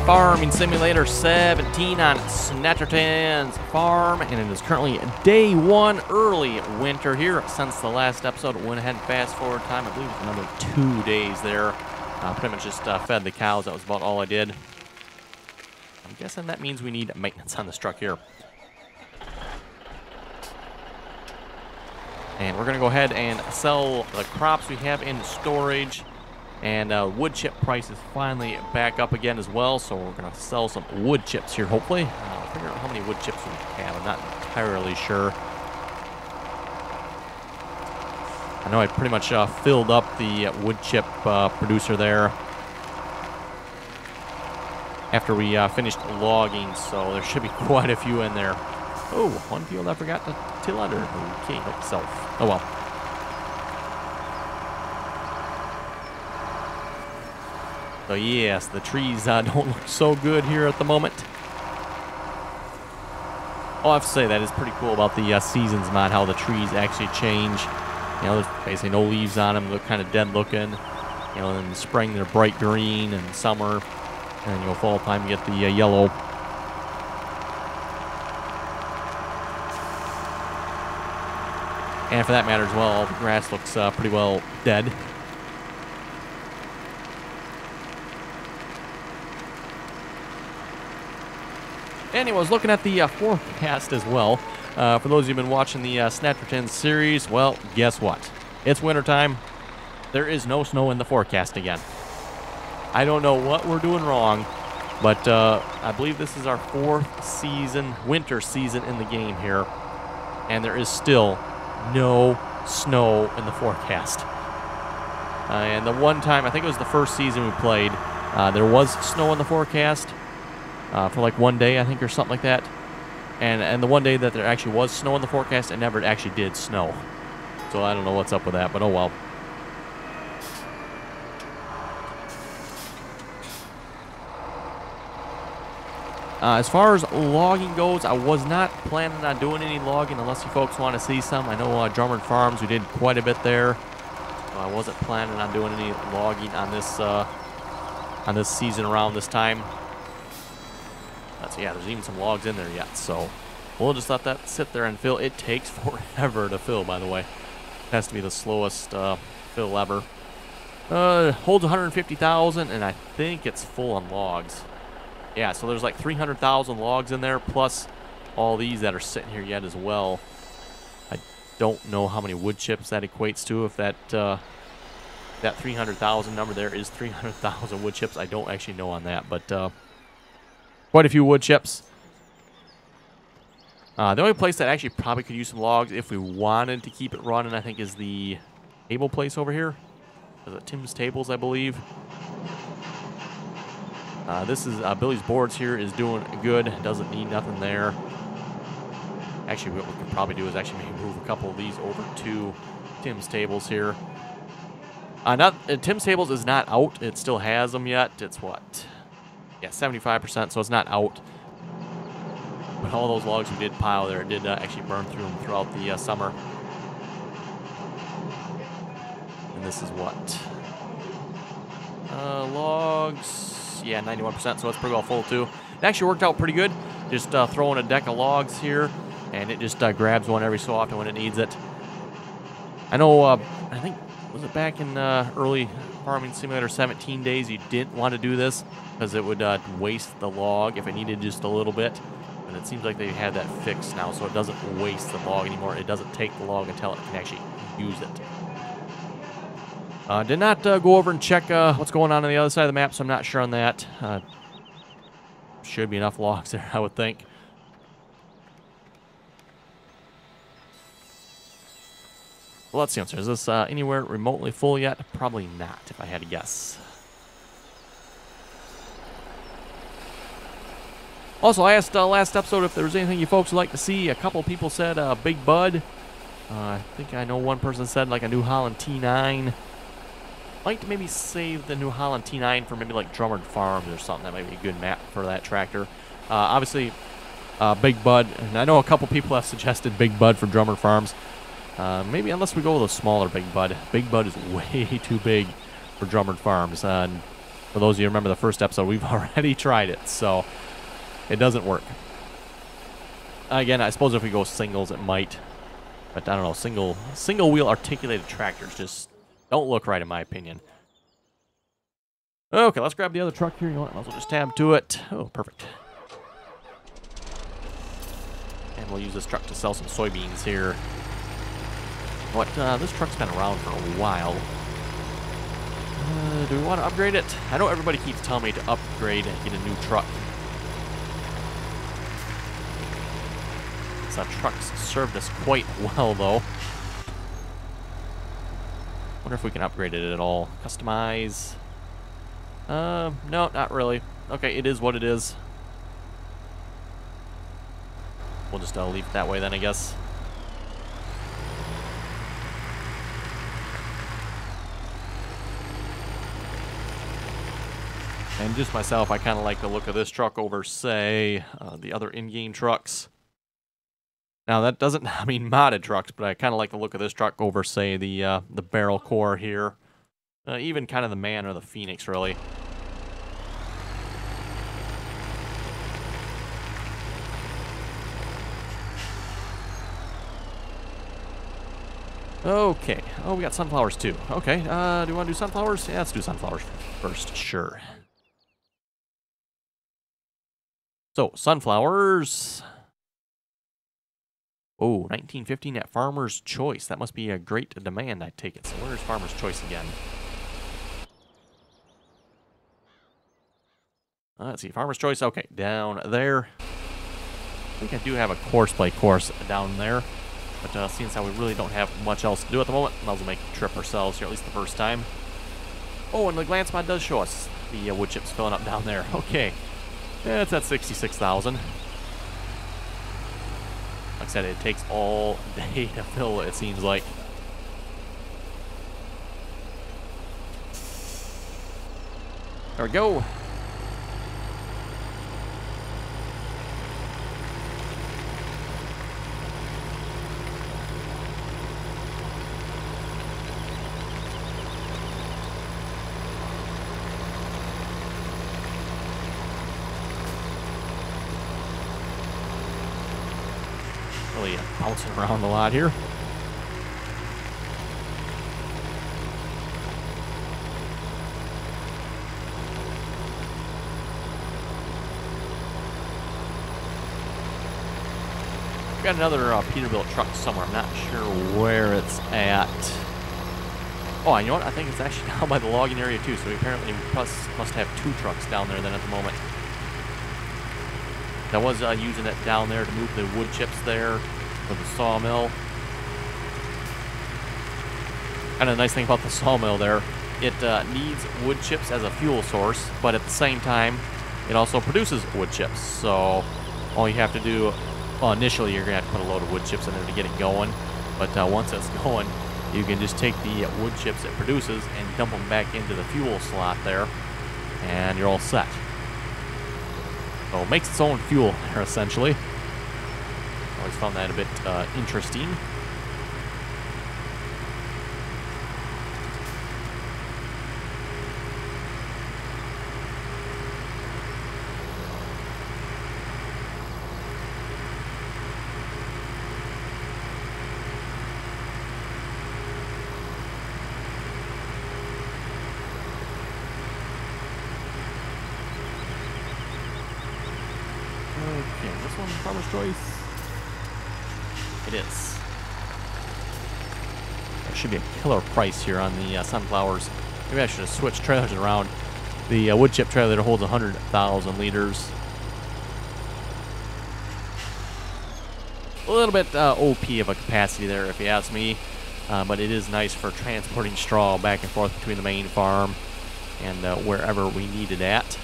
Farming Simulator 17 on Snettertons Farm, and it is currently day one, early winter here. Since the last episode, went ahead and fast forward time. I believe it's another 2 days there. Pretty much just fed the cows. That was about all I did. I'm guessing that means we need maintenance on this truck here. And we're going to go ahead and sell the crops we have in storage. And wood chip price is finally back up again as well, so we're going to sell some wood chips here, hopefully. I'll figure out how many wood chips we have. I'm not entirely sure. I know I pretty much filled up the wood chip producer there after we finished logging, so there should be quite a few in there. Oh, one field I forgot to till under. Okay, help yourself. Oh well. So yes, the trees don't look so good here at the moment. I'll have to say that is pretty cool about the seasons mod, how the trees actually change. You know, there's basically no leaves on them, look kind of dead looking. You know, in the spring they're bright green, and summer, and then fall time you get the yellow. And for that matter as well, the grass looks pretty well dead. Anyways, looking at the forecast as well. For those of you who've been watching the Snettertons series, well, guess what? It's wintertime. There is no snow in the forecast again. I don't know what we're doing wrong, but I believe this is our fourth season, winter season in the game here, and there is still no snow in the forecast. And the one time, I think it was the first season we played, there was snow in the forecast. For like one day, I think, or something like that. And the one day that there actually was snow in the forecast, it never actually did snow. So I don't know what's up with that, but oh well. As far as logging goes, I was not planning on doing any logging unless you folks want to see some. I know Drummond Farms, we did quite a bit there. So I wasn't planning on doing any logging on this season around this time. So yeah, there's even some logs in there yet, so we'll just let that sit there and fill. It takes forever to fill, by the way. It has to be the slowest fill ever. Holds 150,000, and I think it's full on logs. Yeah, so there's like 300,000 logs in there, plus all these that are sitting here yet as well. I don't know how many wood chips that equates to. If that 300,000 number there is 300,000 wood chips, I don't actually know on that, but quite a few wood chips. The only place that actually probably could use some logs if we wanted to keep it running, I think, is the table place over here. Is it Tim's Tables, I believe? This is Billy's Boards here is doing good. Doesn't need nothing there. Actually, what we could probably do is actually maybe move a couple of these over to Tim's Tables here. Tim's Tables is not out. It still has them yet. It's what? Yeah, 75%, so it's not out. But all those logs we did pile there did actually burn through them throughout the summer. And this is what? Logs, yeah, 91%, so it's pretty well full too. It actually worked out pretty good. Just throwing a deck of logs here, and it just grabs one every so often when it needs it. I know, I think, was it back in early Farming Simulator 17 days, you didn't want to do this because it would waste the log if it needed just a little bit. And it seems like they had that fixed now, so it doesn't waste the log anymore. It doesn't take the log until it can actually use it. Did not go over and check what's going on the other side of the map, so I'm not sure on that. Should be enough logs there, I would think. Well, let's see. Is this anywhere remotely full yet? Probably not, if I had to guess. Also, I asked last episode if there was anything you folks would like to see. A couple people said Big Bud. I think I know one person said like a New Holland T9. Like to maybe save the New Holland T9 for maybe like Drummond Farms or something. That might be a good map for that tractor. Obviously, Big Bud, and I know a couple people have suggested Big Bud for Drummond Farms. Maybe unless we go with a smaller Big Bud. Big Bud is way too big for Drummond Farms. For those of you who remember the first episode, we've already tried it, so it doesn't work. Again, I suppose if we go singles, it might. But I don't know, single wheel articulated tractors just don't look right in my opinion. Okay, let's grab the other truck here. You know what? Might as well just tab to it. Oh, perfect. And we'll use this truck to sell some soybeans here. What? This truck's been around for a while. Do we want to upgrade it? I know everybody keeps telling me to upgrade and get a new truck. This truck's served us quite well, though. Wonder if we can upgrade it at all. Customize. No, not really. Okay, it is what it is. We'll just leave it that way then, I guess. And just myself, I kind of like the look of this truck over, say, the other in-game trucks. Now, that doesn't mean modded trucks, but I kind of like the look of this truck over, say, the barrel core here. Even kind of the Man or the Phoenix, really. Okay. Oh, we got sunflowers, too. Okay. Do you want to do sunflowers? Yeah, let's do sunflowers first. Sure. So, sunflowers. Oh, 1915 at Farmer's Choice. That must be a great demand, I take it. So where's Farmer's Choice again? Let's see, Farmer's Choice. Okay, down there. I think I do have a courseplay course down there. But seeing as how we really don't have much else to do at the moment, might as well make a trip ourselves here, at least the first time. Oh, and the glance mod does show us the wood chips filling up down there. Okay. Yeah, it's at 66,000. Like I said, it takes all day to fill it, seems like. There we go. Really bouncing around a lot here. Got another Peterbilt truck somewhere. I'm not sure where it's at. Oh, you know what? I think it's actually down by the logging area too. So we apparently must have two trucks down there then at the moment. I was using it down there to move the wood chips there for the sawmill. Kind of the nice thing about the sawmill there, it needs wood chips as a fuel source, but at the same time, it also produces wood chips. So all you have to do, well, initially you're going to have to put a load of wood chips in there to get it going. But once it's going, you can just take the wood chips it produces and dump them back into the fuel slot there, and you're all set. So it makes its own fuel there, essentially. Always found that a bit interesting. Okay, this one Farmer's Choice. It is. There should be a killer price here on the sunflowers. Maybe I should have switched trailers around. The wood chip trailer holds 100,000 liters. A little bit OP of a capacity there, if you ask me. But it is nice for transporting straw back and forth between the main farm and wherever we need it at.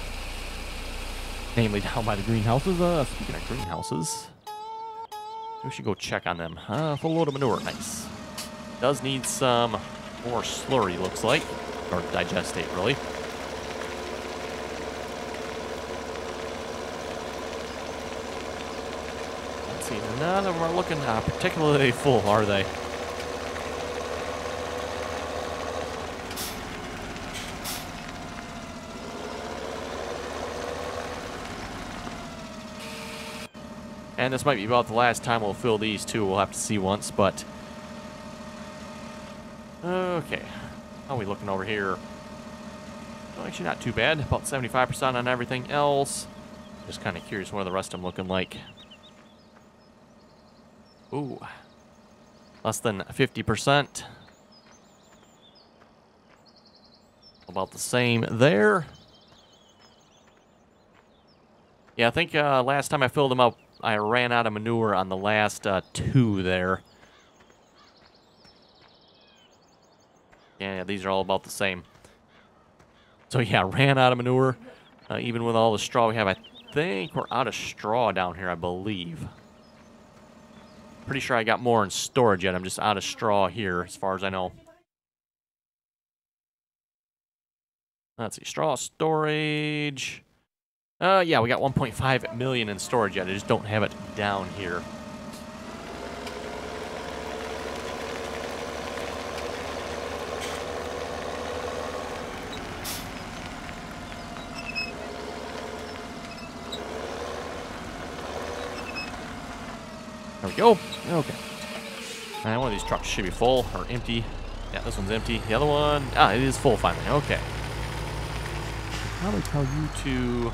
Namely down by the greenhouses. Speaking of greenhouses, we should go check on them. Full load of manure, nice. Does need some more slurry, looks like. Or digestate, really. Let's see, none of them are looking particularly full, are they? And this might be about the last time we'll fill these too. We'll have to see once, but... Okay. How are we looking over here? Well, actually not too bad. About 75% on everything else. Just kind of curious what are the rest of them looking like. Ooh. Less than 50%. About the same there. Yeah, I think last time I filled them up, I ran out of manure on the last two there. Yeah, these are all about the same. So yeah, ran out of manure. Even with all the straw we have, I think we're out of straw down here, I believe. Pretty sure I got more in storage yet. I'm just out of straw here, as far as I know. Let's see, straw storage. Yeah, we got 1.5 million in storage yet. I just don't have it down here. There we go. Okay. And one of these trucks should be full or empty. Yeah, this one's empty. The other one, it is full finally. Okay. I'll probably tell you to go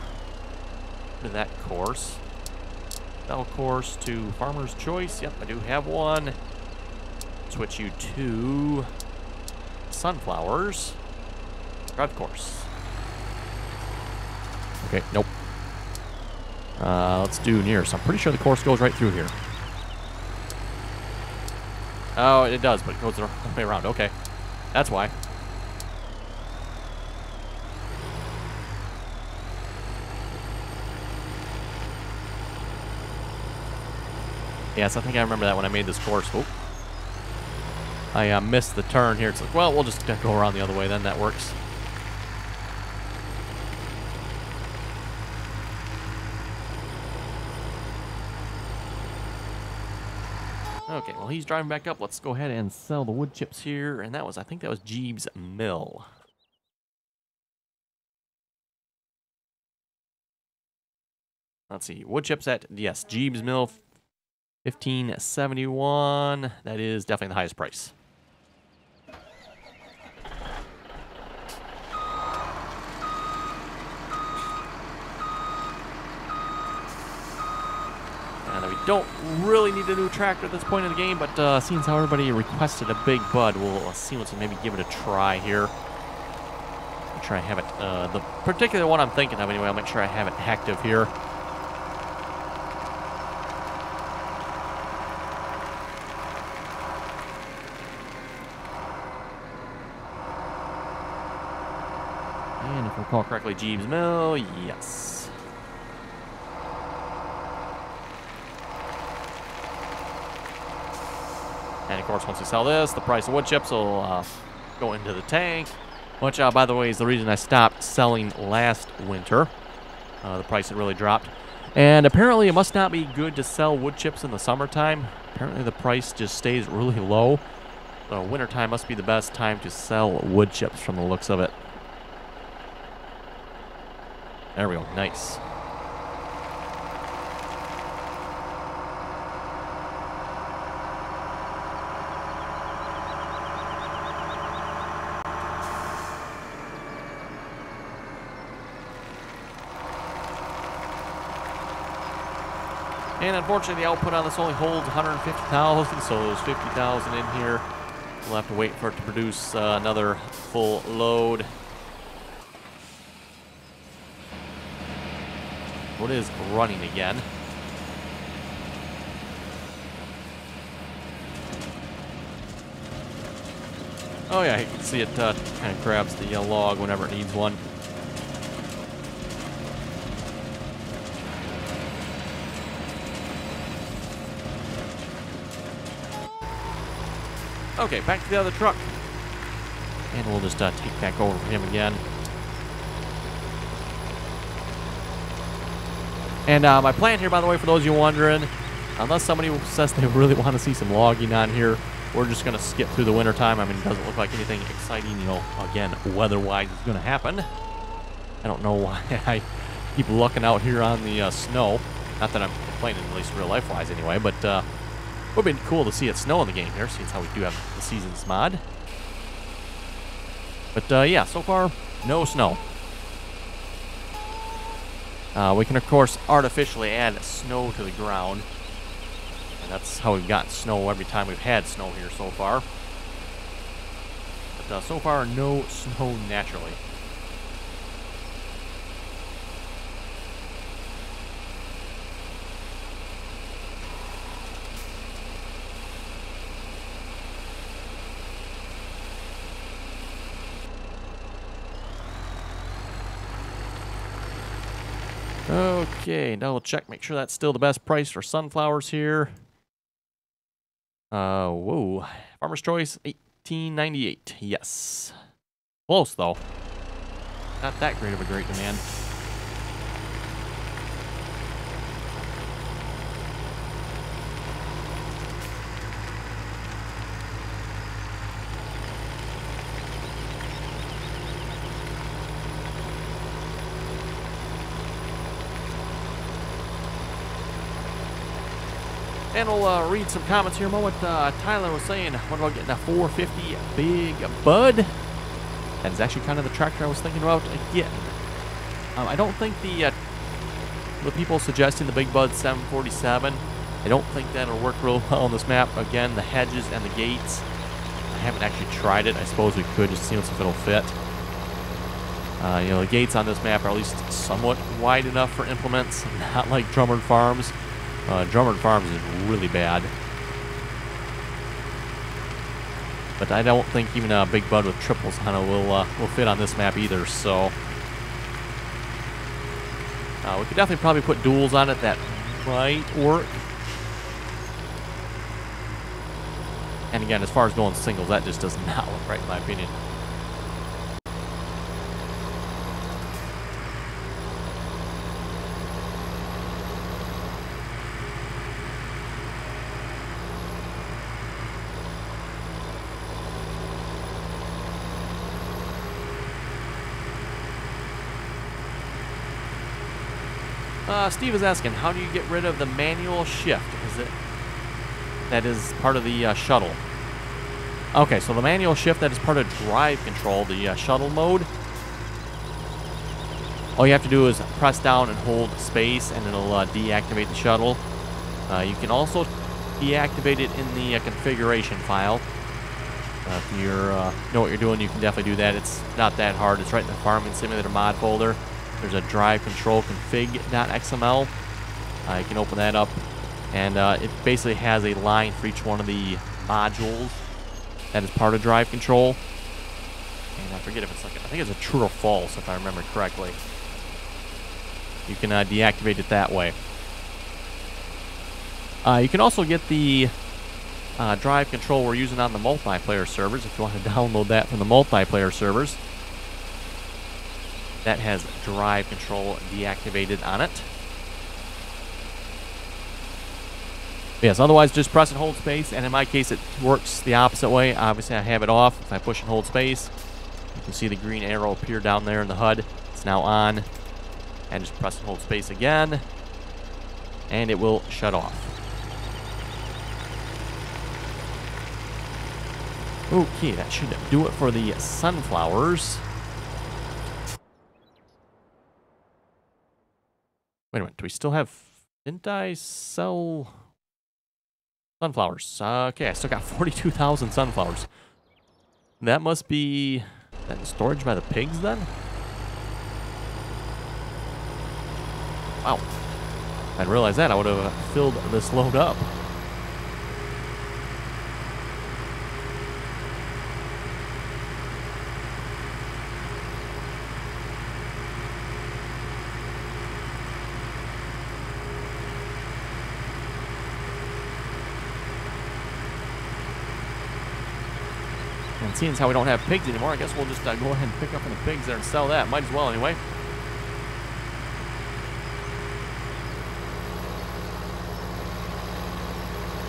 to that course. Sell course to Farmer's Choice. Yep, I do have one. Switch you to sunflowers. Drive course. Okay, nope. Let's do nearest. I'm pretty sure the course goes right through here. Oh, it does, but it goes the way around. Okay. That's why. Yes, I think I remember that when I made this course. Oh. I missed the turn here. It's like, well, we'll just go around the other way then. That works. Okay, well, he's driving back up. Let's go ahead and sell the wood chips here. And that was, I think that was Jeeves Mill. Let's see. Wood chips at, yes, Jeeves Mill, $15.71. That is definitely the highest price. We don't really need a new tractor at this point in the game, but seeing how everybody requested a big bud, we'll see what's maybe give it a try here. I'll try and have it, the particular one I'm thinking of anyway, I'll make sure I have it active here. And if I recall correctly, Jeeves Mill, yes. And of course, once we sell this, the price of wood chips will go into the tank. Which, by the way, is the reason I stopped selling last winter. The price had really dropped. And apparently, it must not be good to sell wood chips in the summertime. Apparently, the price just stays really low. So wintertime must be the best time to sell wood chips from the looks of it. There we go. Nice. And unfortunately, the output on this only holds 150,000, so there's 50,000 in here. We'll have to wait for it to produce another full load. What is running again? Oh yeah, you can see it kind of grabs the log whenever it needs one. Okay, back to the other truck. And we'll just take back over for him again. And my plan here, by the way, for those of you wondering, unless somebody says they really want to see some logging on here, we're just going to skip through the winter time. I mean, it doesn't look like anything exciting, you know, again, weather-wise is going to happen. I don't know why I keep looking out here on the snow. Not that I'm complaining, at least real life-wise anyway, but it would have been cool to see it snow in the game here, seeing how we do have the Seasons mod. But yeah, so far, no snow. We can, of course, artificially add snow to the ground. And that's how we've gotten snow every time we've had snow here so far. But so far, no snow naturally. Okay, double check, make sure that's still the best price for sunflowers here. Whoa. Farmer's Choice, $18.98. Yes. Close, though. Not that great of a great demand. And we'll read some comments here in a moment. Tyler was saying, what about getting a 450 Big Bud? That is actually kind of the tractor I was thinking about again. I don't think the people suggesting the Big Bud 747, I don't think that'll work real well on this map. Again, the hedges and the gates, I haven't actually tried it. I suppose we could just see if it'll fit. You know, the gates on this map are at least somewhat wide enough for implements, not like Drummond Farms. Drummond Farms is really bad. But I don't think even a Big Bud with triples on it will fit on this map either, so... we could definitely probably put duals on it that might work. And again, as far as going singles, that just does not look right in my opinion. Steve is asking, how do you get rid of the manual shift? That is part of the shuttle? Okay, so the manual shift, that is part of drive control, the shuttle mode. All you have to do is press down and hold space, and it'll deactivate the shuttle. You can also deactivate it in the configuration file. If you know what you're doing, you can definitely do that. It's not that hard. It's right in the Farming Simulator mod folder. There's a drive control config.xml. You can open that up, and it basically has a line for each one of the modules that is part of drive control. And I forget if it's like, I think it's a true or false if I remember correctly. You can deactivate it that way. You can also get the drive control we're using on the multiplayer servers if you want to download that from the multiplayer servers. That has drive control deactivated on it. Yes, otherwise just press and hold space, and in my case it works the opposite way. Obviously I have it off. If I push and hold space, you can see the green arrow appear down there in the HUD. It's now on. And just press and hold space again, and it will shut off. Okay, that should do it for the sunflowers. Wait a minute, do we still have... Didn't I sell sunflowers? Okay, I still got 42,000 sunflowers. That must be... that in storage by the pigs, then? Wow. If I'd realized that, I would have filled this load up. And seeing as how we don't have pigs anymore, I guess we'll just go ahead and pick up on the pigs there and sell that. Might as well anyway.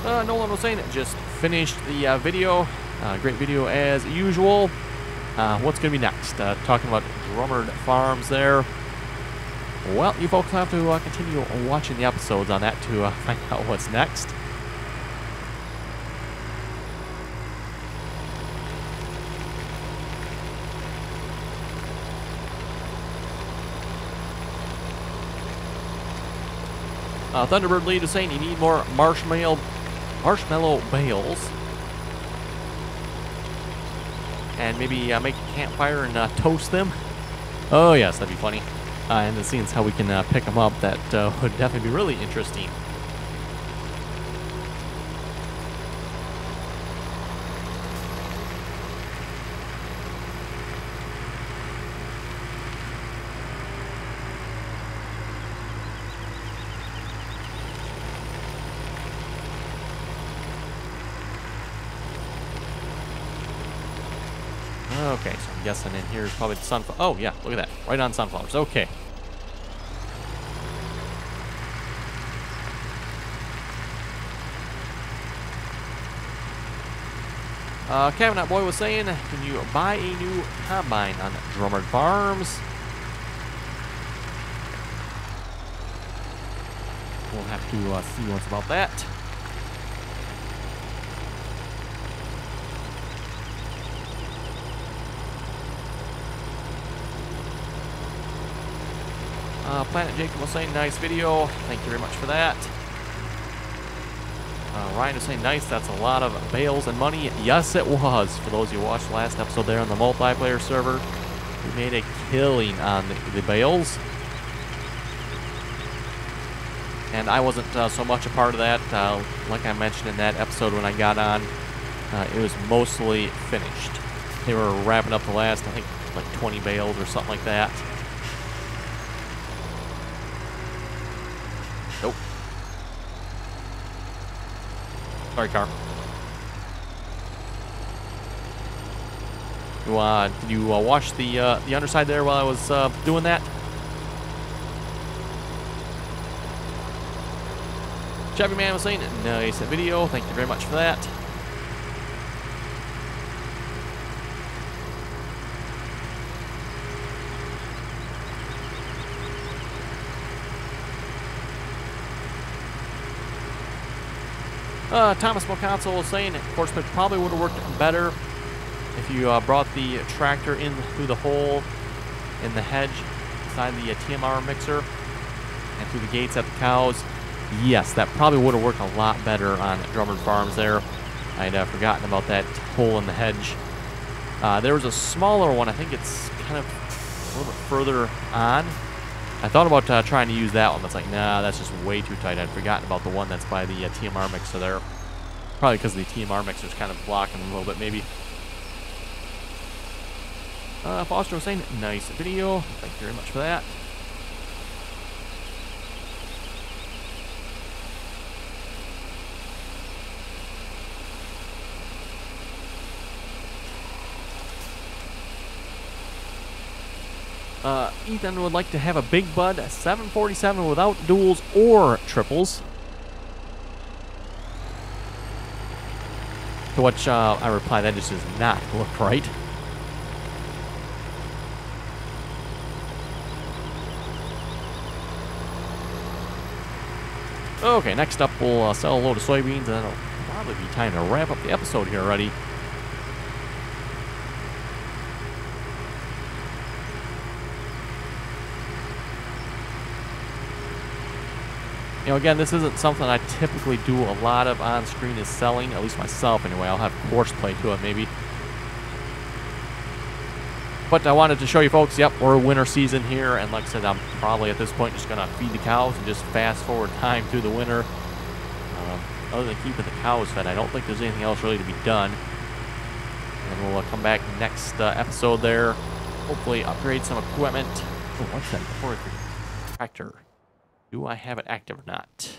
Nolan was saying it just finished the video. Great video as usual. What's going to be next? Talking about Drummond Farms there. Well, you folks have to continue watching the episodes on that to find out what's next. Thunderbird Lead is saying you need more marshmallow bales. And maybe make a campfire and toast them. Oh yes, that'd be funny. And then seeing how we can pick them up, that would definitely be really interesting. Okay, so I'm guessing in here is probably the sunflower. Oh, yeah, look at that. Right on sunflowers. Okay. Cabinet Boy was saying, can you buy a new combine on Drummond Farms? We'll have to see what's about that. Planet Jacob was saying, nice video. Thank you very much for that. Ryan was saying, nice, that's a lot of bales and money. Yes, it was. For those of you who watched the last episode there on the multiplayer server, we made a killing on the bales. And I wasn't so much a part of that. Like I mentioned in that episode when I got on, it was mostly finished. They were wrapping up the last, I think, like 20 bales or something like that. Nope. Sorry, car. Did you wash the underside there while I was doing that? Chevy Man was saying, nice video. Thank you very much for that. Thomas Mocazzo was saying, of course, it probably would have worked better if you brought the tractor in through the hole in the hedge beside the TMR mixer and through the gates at the cows. Yes, that probably would have worked a lot better on Drummond Farms there. I'd forgotten about that hole in the hedge. There was a smaller one. I think it's kind of a little bit further on. I thought about trying to use that one. That's like, nah, that's just way too tight. I'd forgotten about the one that's by the TMR mixer there. Probably because the TMR mixer is kind of blocking them a little bit, maybe. Foster was saying, nice video. Thank you very much for that. Ethan would like to have a Big Bud 747 without duals or triples. To which I reply, that just does not look right. Okay, next up we'll sell a load of soybeans, and then it'll probably be time to wrap up the episode here already. You know, again, this isn't something I typically do a lot of on screen is selling, at least myself anyway. I'll have horseplay to it maybe. But I wanted to show you folks, yep, we're winter season here, and like I said, I'm probably at this point just going to feed the cows and just fast forward time through the winter. Other than keeping the cows fed, I don't think there's anything else really to be done. And we'll come back next episode there, hopefully upgrade some equipment. Oh, what's that? Before tractor. Do I have it active or not?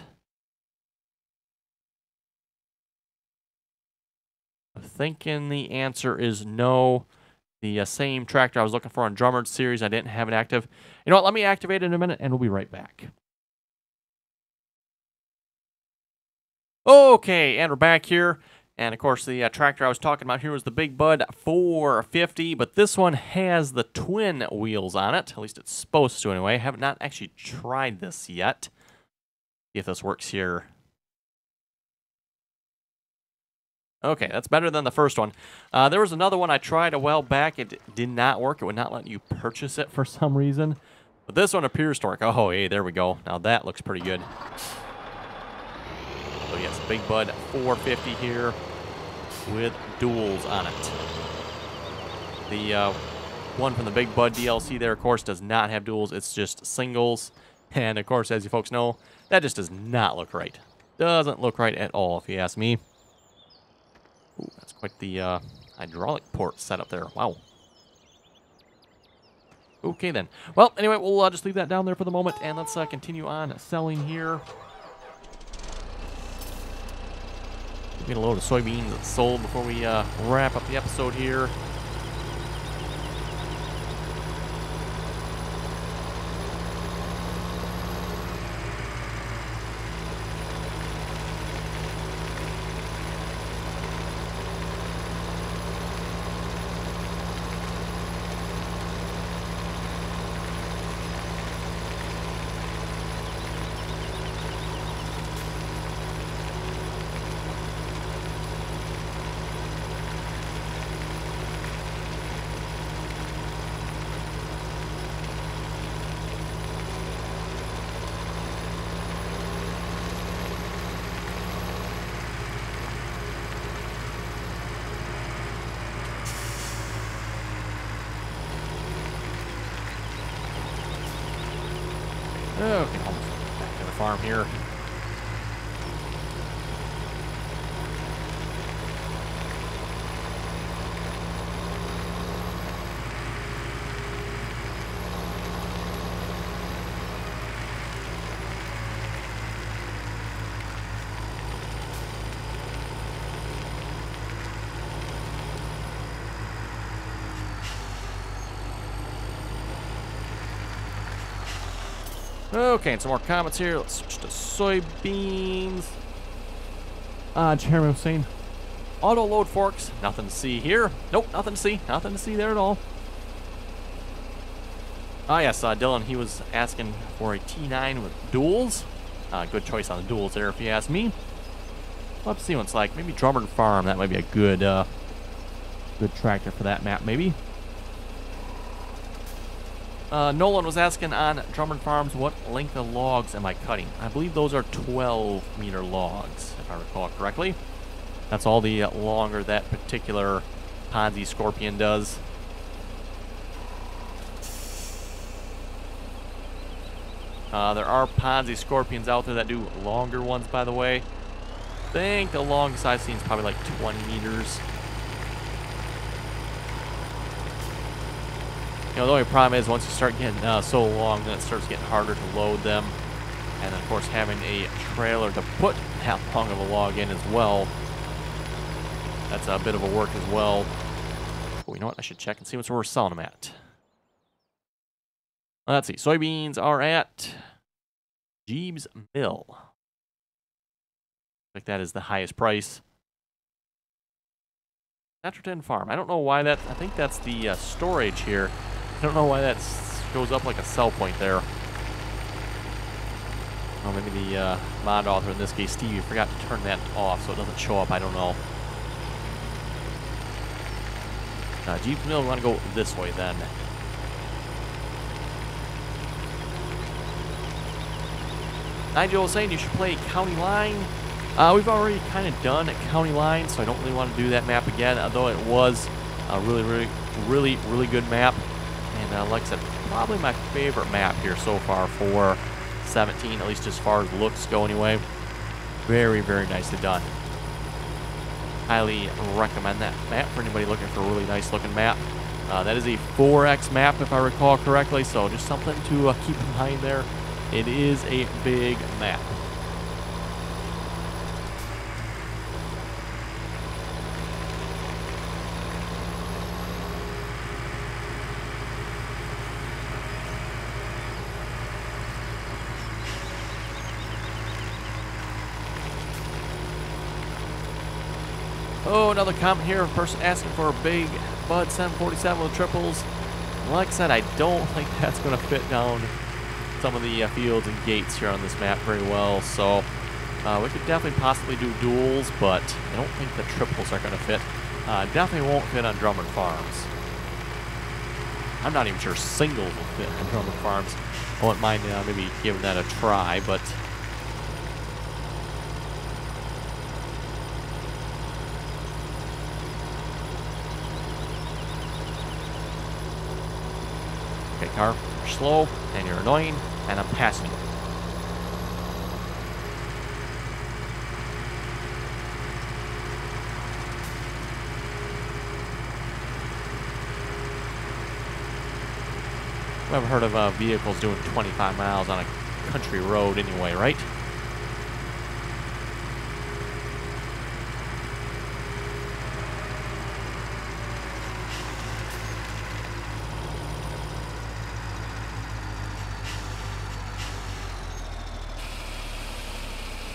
I'm thinking the answer is no. The same tractor I was looking for on Drummond series, I didn't have it active. You know what? Let me activate it in a minute, and we'll be right back. Okay, and we're back here. And of course, the tractor I was talking about here was the Big Bud 450, but this one has the twin wheels on it. At least it's supposed to anyway. I have not actually tried this yet. See if this works here. Okay, that's better than the first one. There was another one I tried a while back. It did not work. It would not let you purchase it for some reason. But this one appears to work. Oh, hey, there we go. Now that looks pretty good. So yes, Big Bud 450 here with duals on it. The one from the Big Bud DLC there, of course, does not have duals. It's just singles. And, of course, as you folks know, that just does not look right. Doesn't look right at all, if you ask me. Ooh, that's quite the hydraulic port setup there. Wow. Okay, then. Well, anyway, we'll just leave that down there for the moment, and let's continue on selling here. We'll get a load of soybeans sold before we wrap up the episode here. Okay, almost back to the farm here. Okay, and some more comments here. Let's switch to soybeans. Chairman was saying, auto load forks. Nothing to see here. Nope, nothing to see. Nothing to see there at all. Ah, yes, Dylan, he was asking for a T9 with duals. Good choice on the duals there, if you ask me. We'll have to see what it's like. Maybe Drummond Farm. That might be a good, good tractor for that map, maybe. Nolan was asking on Drummond Farms, what length of logs am I cutting? I believe those are 12-meter logs, if I recall correctly. That's all the longer that particular Ponzi Scorpion does. There are Ponzi Scorpions out there that do longer ones, by the way. I think the longest I've seen is probably like 20 meters. You know, the only problem is once you start getting so long, then it starts getting harder to load them. And then, of course, having a trailer to put that long of a log in as well. That's a bit of a work as well. Well, you know what? I should check and see what we're selling them at. Let's see. Soybeans are at Jeeves Mill. Like that is the highest price. Snetterton Farm. I don't know why that. I think that's the storage here. I don't know why that goes up like a sell point there. Oh, maybe the mod author, in this case, Stevie, forgot to turn that off so it doesn't show up. I don't know. Jeeves Mill, we want to go this way then. Nigel was saying you should play County Line. We've already kind of done County Line, so I don't really want to do that map again, although it was a really good map. And like I said, probably my favorite map here so far for 17, at least as far as looks go anyway. Very, very nicely done. Highly recommend that map for anybody looking for a really nice looking map. That is a 4X map if I recall correctly, so just something to keep in mind there. It is a big map. Oh, another comment here. A person asking for a big Bud 747 with triples. Like I said, I don't think that's going to fit down some of the fields and gates here on this map very well. So we could definitely possibly do duals, but I don't think the triples are going to fit. Definitely won't fit on Drummond Farms. I'm not even sure singles will fit on Drummond Farms. I wouldn't mind maybe giving that a try, but okay, car, you're slow and you're annoying, and I'm passing you. I've never heard of vehicles doing 25 miles on a country road anyway, right?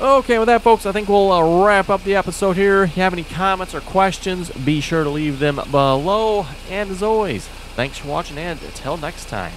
Okay, with that, folks, I think we'll wrap up the episode here. If you have any comments or questions, be sure to leave them below. And as always, thanks for watching, and until next time.